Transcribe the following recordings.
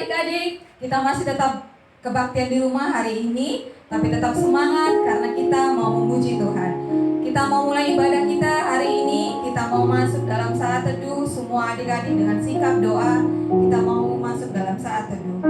adik-adik, kita masih tetap kebaktian di rumah hari ini, tapi tetap semangat karena kita mau memuji Tuhan. Kita mau mulai ibadah kita hari ini, kita mau masuk dalam saat teduh. Semua adik-adik dengan sikap doa, kita mau masuk dalam saat teduh.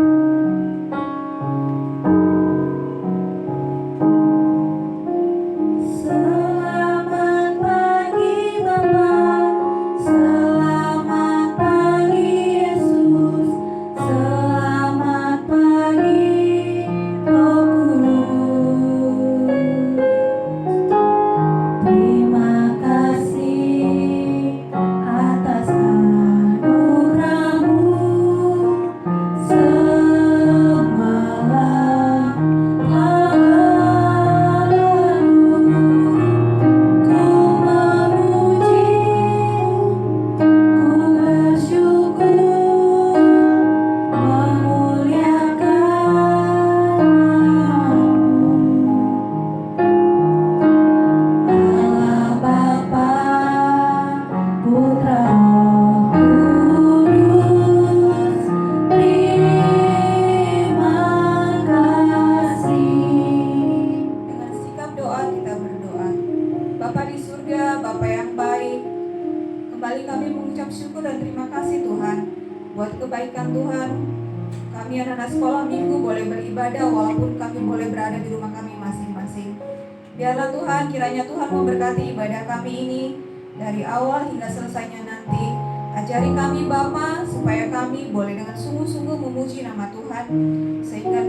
Biarlah Tuhan, kiranya Tuhan memberkati ibadah kami ini dari awal hingga selesainya nanti. Ajari kami Bapa supaya kami boleh dengan sungguh-sungguh memuji nama Tuhan, sehingga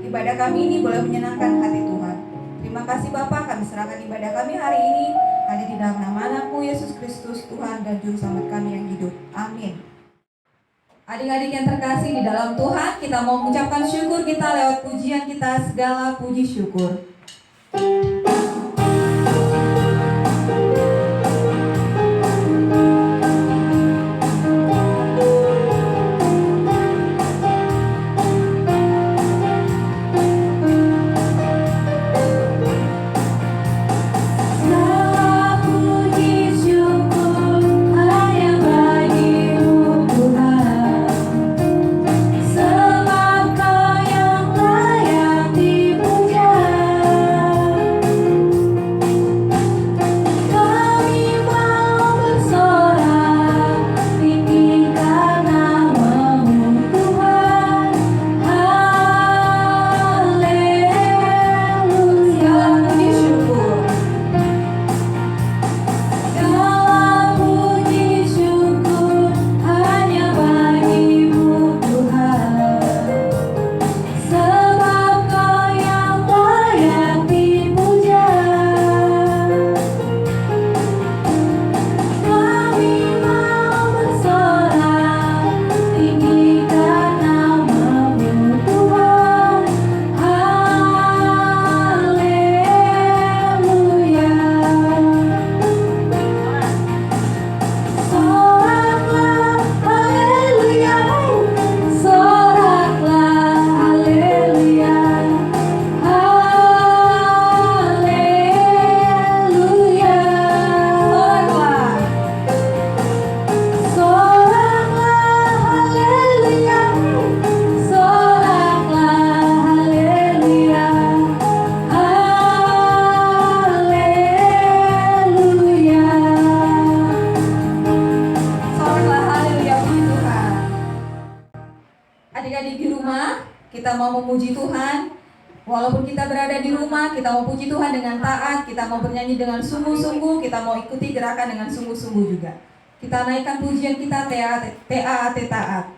ibadah kami ini boleh menyenangkan hati Tuhan. Terima kasih Bapa, kami serahkan ibadah kami hari ini hanya di dalam nama anakmu Yesus Kristus, Tuhan dan Juru Selamat kami yang hidup. Amin. Adik-adik yang terkasih di dalam Tuhan, kita mau mengucapkan syukur kita lewat pujian kita, segala puji syukur. Kita mau puji Tuhan dengan taat, kita mau bernyanyi dengan sungguh-sungguh, kita mau ikuti gerakan dengan sungguh-sungguh juga. Kita naikkan pujian kita taat.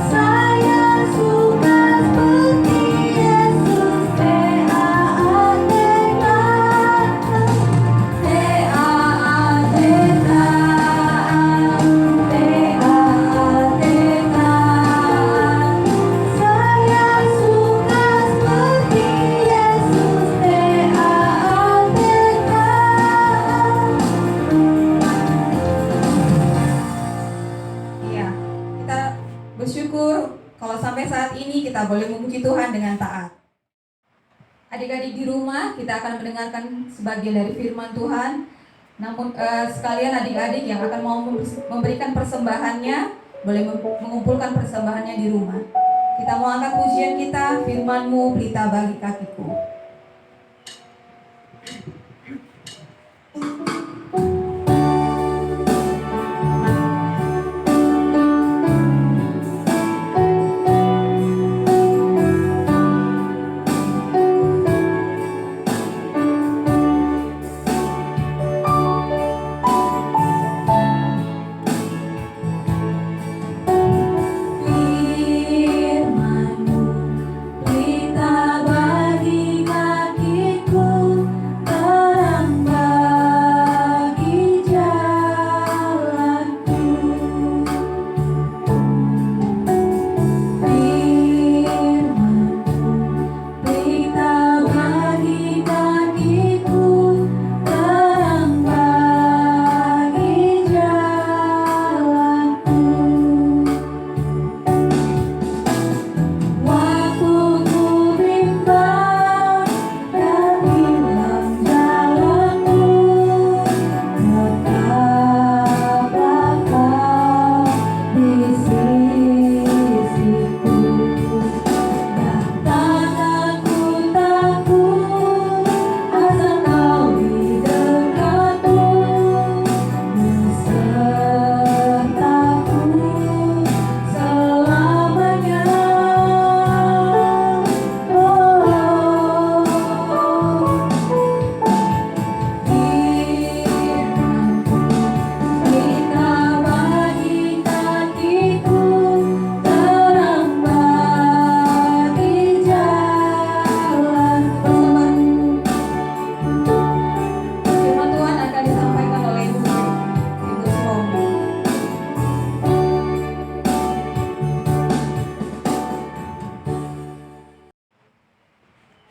Saya kita boleh memuji Tuhan dengan taat. Adik-adik di rumah, kita akan mendengarkan sebagian dari firman Tuhan. Namun sekalian adik-adik yang akan mau memberikan persembahannya, boleh mengumpulkan persembahannya di rumah. Kita mau angkat pujian kita, firman-Mu pelita bagi kakiku.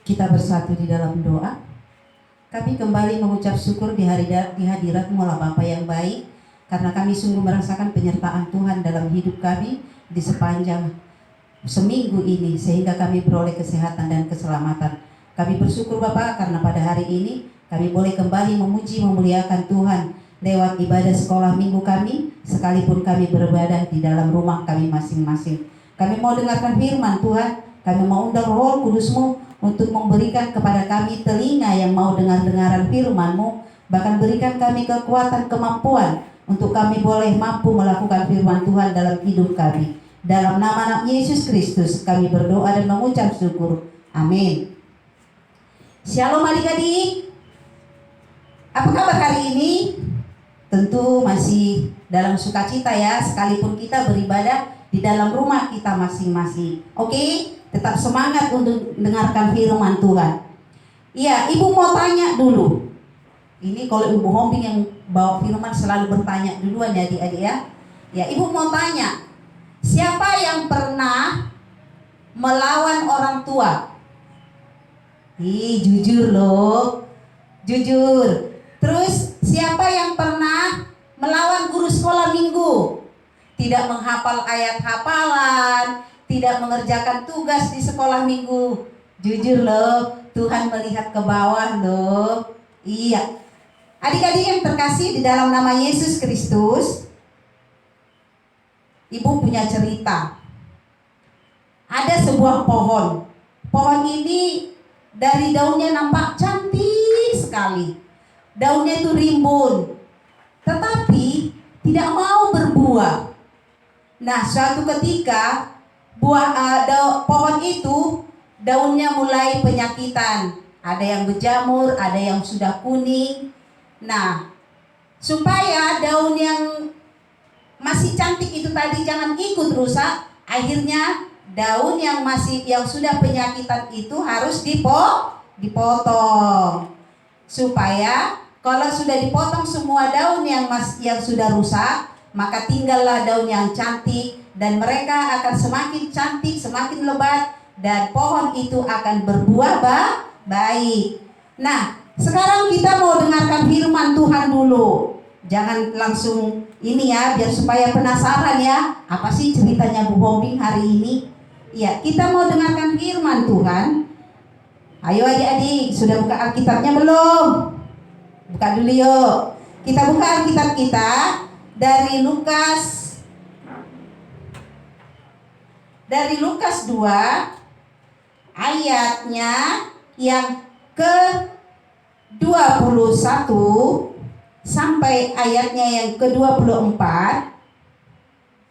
Kita bersatu di dalam doa. Kami kembali mengucap syukur di hadirat-Mu Allah Bapa yang baik, karena kami sungguh merasakan penyertaan Tuhan dalam hidup kami di sepanjang seminggu ini, sehingga kami beroleh kesehatan dan keselamatan. Kami bersyukur Bapa karena pada hari ini kami boleh kembali memuji memuliakan Tuhan lewat ibadah sekolah minggu kami, sekalipun kami beribadah di dalam rumah kami masing-masing. Kami mau dengarkan firman Tuhan, kami mau undang Roh Kudus-Mu untuk memberikan kepada kami telinga yang mau dengar-dengaran firman-Mu, bahkan berikan kami kekuatan, kemampuan untuk kami boleh mampu melakukan firman Tuhan dalam hidup kami. Dalam nama Yesus Kristus kami berdoa dan mengucap syukur. Amin. Shalom adik-adik. Apa kabar hari ini? Tentu masih dalam sukacita ya, sekalipun kita beribadah di dalam rumah kita masing-masing. Oke? Tetap semangat untuk dengarkan firman Tuhan. Iya, Ibu mau tanya dulu. Ini kalau Ibu Hombing yang bawa firman selalu bertanya duluan ya adik-adik ya. Ya, Ibu mau tanya, siapa yang pernah melawan orang tua? Jujur loh. Jujur. Terus siapa yang pernah melawan guru sekolah minggu? Tidak menghafal ayat hafalan, tidak mengerjakan tugas di sekolah minggu. Jujur loh, Tuhan melihat ke bawah loh. Iya. Adik-adik yang terkasih di dalam nama Yesus Kristus, Ibu punya cerita. Ada sebuah pohon. Pohon ini dari daunnya nampak cantik sekali. Daunnya itu rimbun, tetapi tidak mau berbuah. Nah, suatu ketika pohon itu daunnya mulai penyakitan. Ada yang berjamur, ada yang sudah kuning. Nah, supaya daun yang masih cantik itu tadi jangan ikut rusak, akhirnya daun yang sudah penyakitan itu harus dipotong. Supaya kalau sudah dipotong semua daun yang sudah rusak, maka tinggallah daun yang cantik, dan mereka akan semakin cantik, semakin lebat, dan pohon itu akan berbuah baik. Nah, sekarang kita mau dengarkan firman Tuhan dulu. Jangan langsung ini ya, biar supaya penasaran ya. Apa sih ceritanya Bu Hombing hari ini? Ya, kita mau dengarkan firman Tuhan. Ayo adik-adik, sudah buka Alkitabnya belum? Buka dulu yuk. Kita buka Alkitab kita dari Lukas 2 ayatnya yang ke-21 sampai ayatnya yang ke-24.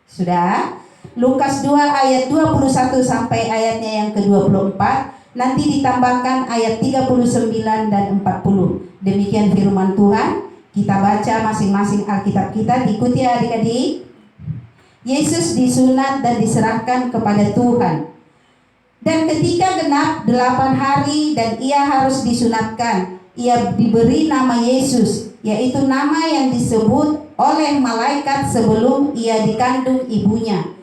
Sudah? Lukas 2 ayat 21 sampai ayatnya yang ke-24. Nanti ditambahkan ayat 39 dan 40. Demikian firman Tuhan. Kita baca masing-masing Alkitab kita. Diikuti adik-adik. Yesus disunat dan diserahkan kepada Tuhan. Dan ketika genap 8 hari dan ia harus disunatkan, ia diberi nama Yesus, yaitu nama yang disebut oleh malaikat sebelum ia dikandung ibunya.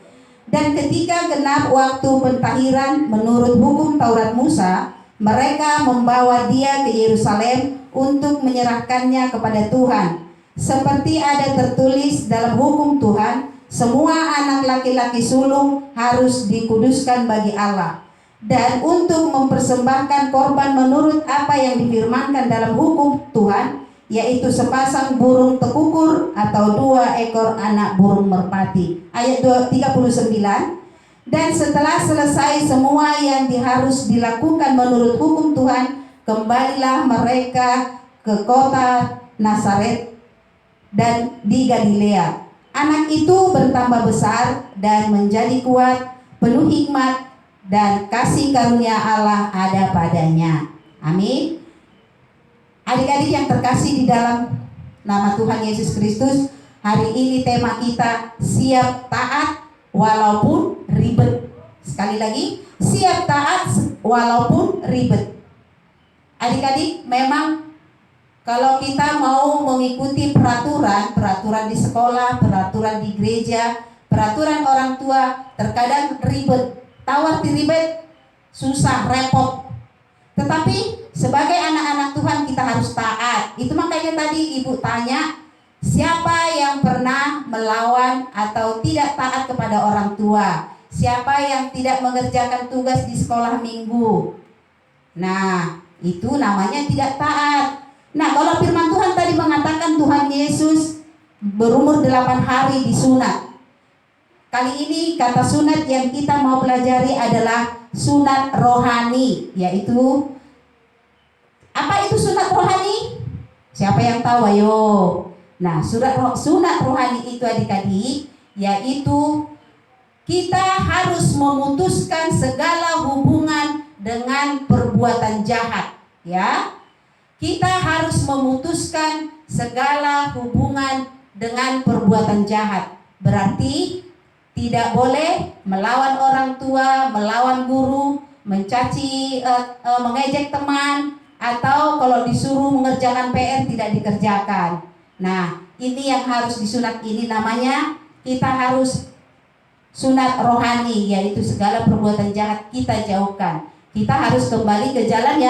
Dan ketika genap waktu pentahiran menurut hukum Taurat Musa, mereka membawa dia ke Yerusalem untuk menyerahkannya kepada Tuhan. Seperti ada tertulis dalam hukum Tuhan, semua anak laki-laki sulung harus dikuduskan bagi Allah. Dan untuk mempersembahkan korban menurut apa yang difirmankan dalam hukum Tuhan, yaitu sepasang burung tekukur atau 2 ekor anak burung merpati. Ayat 39. Dan setelah selesai semua yang harus dilakukan menurut hukum Tuhan, kembalilah mereka ke kota Nazaret dan di Galilea. Anak itu bertambah besar dan menjadi kuat, penuh hikmat, dan kasih karunia Allah ada padanya. Amin. Adik-adik yang terkasih di dalam nama Tuhan Yesus Kristus, hari ini tema kita siap taat walaupun ribet. Sekali lagi, siap taat walaupun ribet. Adik-adik, memang kalau kita mau mengikuti peraturan di sekolah, peraturan di gereja, peraturan orang tua, terkadang ribet. Tahu arti ribet? Susah, repot. Tetapi sebagai anak-anak Tuhan kita harus taat. Itu makanya tadi ibu tanya, siapa yang pernah melawan atau tidak taat kepada orang tua? Siapa yang tidak mengerjakan tugas di sekolah minggu? Nah, itu namanya tidak taat. Nah, kalau firman Tuhan tadi mengatakan Tuhan Yesus berumur 8 hari disunat. Kali ini kata sunat yang kita mau pelajari adalah sunat rohani, yaitu apa itu sunat rohani? Siapa yang tahu? Ayo. Nah, sunat rohani itu adik-adik, yaitu kita harus memutuskan segala hubungan dengan perbuatan jahat, ya. Kita harus memutuskan segala hubungan dengan perbuatan jahat. Berarti tidak boleh melawan orang tua, melawan guru, mencaci, mengejek teman, atau kalau disuruh mengerjakan PR tidak dikerjakan. Nah, ini yang harus disunat, ini namanya kita harus sunat rohani, yaitu segala perbuatan jahat kita jauhkan. Kita harus kembali ke jalan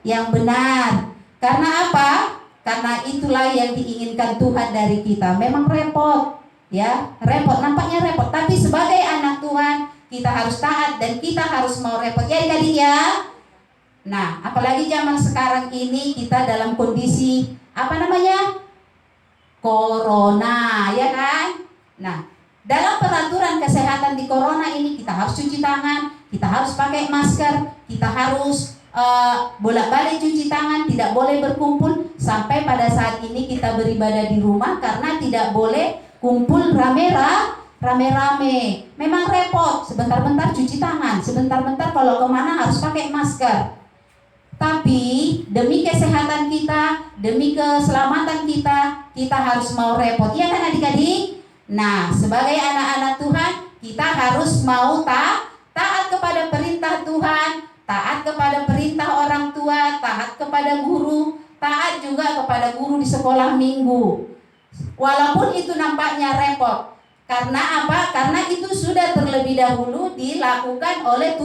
yang benar. Karena apa? Karena itulah yang diinginkan Tuhan dari kita. Memang repot, ya, repot, nampaknya repot. Tapi sebagai anak Tuhan, kita harus taat dan kita harus mau repot. Ya adik-adik ya. Nah, apalagi zaman sekarang ini kita dalam kondisi apa namanya? Corona, ya kan? Nah, dalam peraturan kesehatan di corona ini kita harus cuci tangan, kita harus pakai masker, kita harus bolak-balik cuci tangan, tidak boleh berkumpul. Sampai pada saat ini kita beribadah di rumah karena tidak boleh kumpul rame-rame. Memang repot, sebentar-bentar cuci tangan, sebentar-bentar kalau kemana harus pakai masker. Tapi demi kesehatan kita, demi keselamatan kita, kita harus mau repot. Iya kan adik-adik? Nah, sebagai anak-anak Tuhan, kita harus mau taat kepada perintah Tuhan, taat kepada perintah orang tua, taat kepada guru, taat juga kepada guru di sekolah minggu. Walaupun itu nampaknya repot. Karena apa? Karena itu sudah terlebih dahulu dilakukan oleh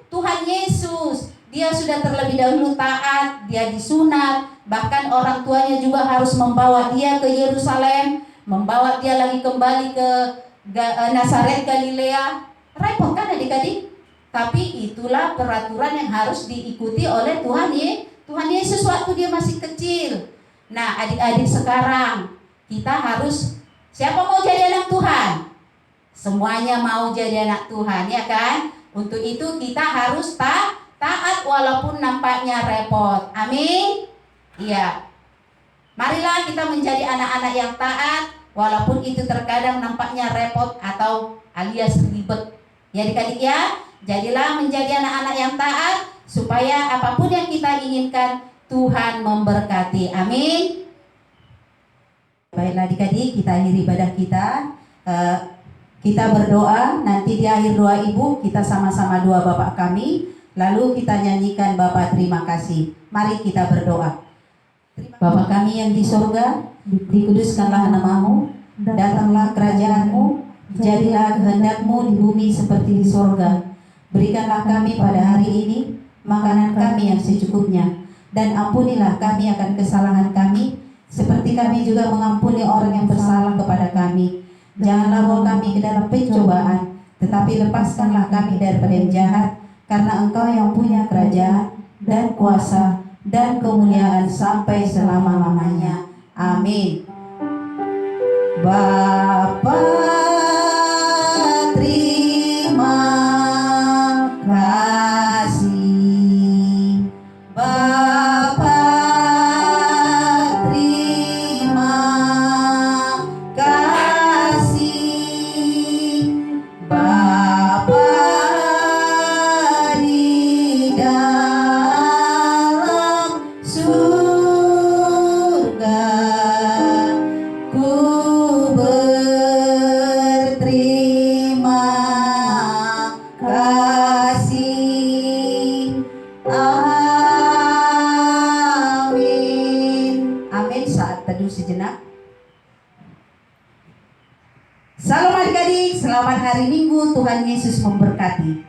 Tuhan Yesus. Dia sudah terlebih dahulu taat, dia disunat. Bahkan orang tuanya juga harus membawa dia ke Yerusalem, membawa dia lagi kembali ke Nazaret Galilea. Repot kan adik-adik? Tapi itulah peraturan yang harus diikuti oleh Tuhan Yesus waktu dia masih kecil. Nah, adik-adik sekarang, kita harus, siapa mau jadi anak Tuhan? Semuanya mau jadi anak Tuhan, ya kan? Untuk itu kita harus taat walaupun nampaknya repot. Amin. Iya. Marilah kita menjadi anak-anak yang taat walaupun itu terkadang nampaknya repot atau alias ribet. Ya adik-adik ya, jadilah menjadi anak-anak yang taat supaya apapun yang kita inginkan Tuhan memberkati. Amin. Baiklah adik-adik, kita akhiri ibadah kita. Kita berdoa, nanti di akhir doa Ibu kita sama-sama doa Bapa kami, lalu kita nyanyikan Bapa terima kasih. Mari kita berdoa. Bapa kami yang di sorga, dikuduskanlah namamu, datanglah kerajaanmu, jadilah kehendak-Mu di bumi seperti di sorga. Berikanlah kami pada hari ini makanan kami yang secukupnya, dan ampunilah kami akan kesalahan kami, seperti kami juga mengampuni orang yang bersalah kepada kami. Janganlah bawa kami ke dalam pencobaan, tetapi lepaskanlah kami daripada yang jahat, karena Engkau yang punya kerajaan dan kuasa dan kemuliaan sampai selama-lamanya. Amin. Bapa terima kasih. Bapa terima kasih. Bapa di dalam surga, ku berterima kasih. Amin. Amin. Saat teduh sejenak. Salam adik-adik, selamat hari Minggu, Tuhan Yesus memberkati.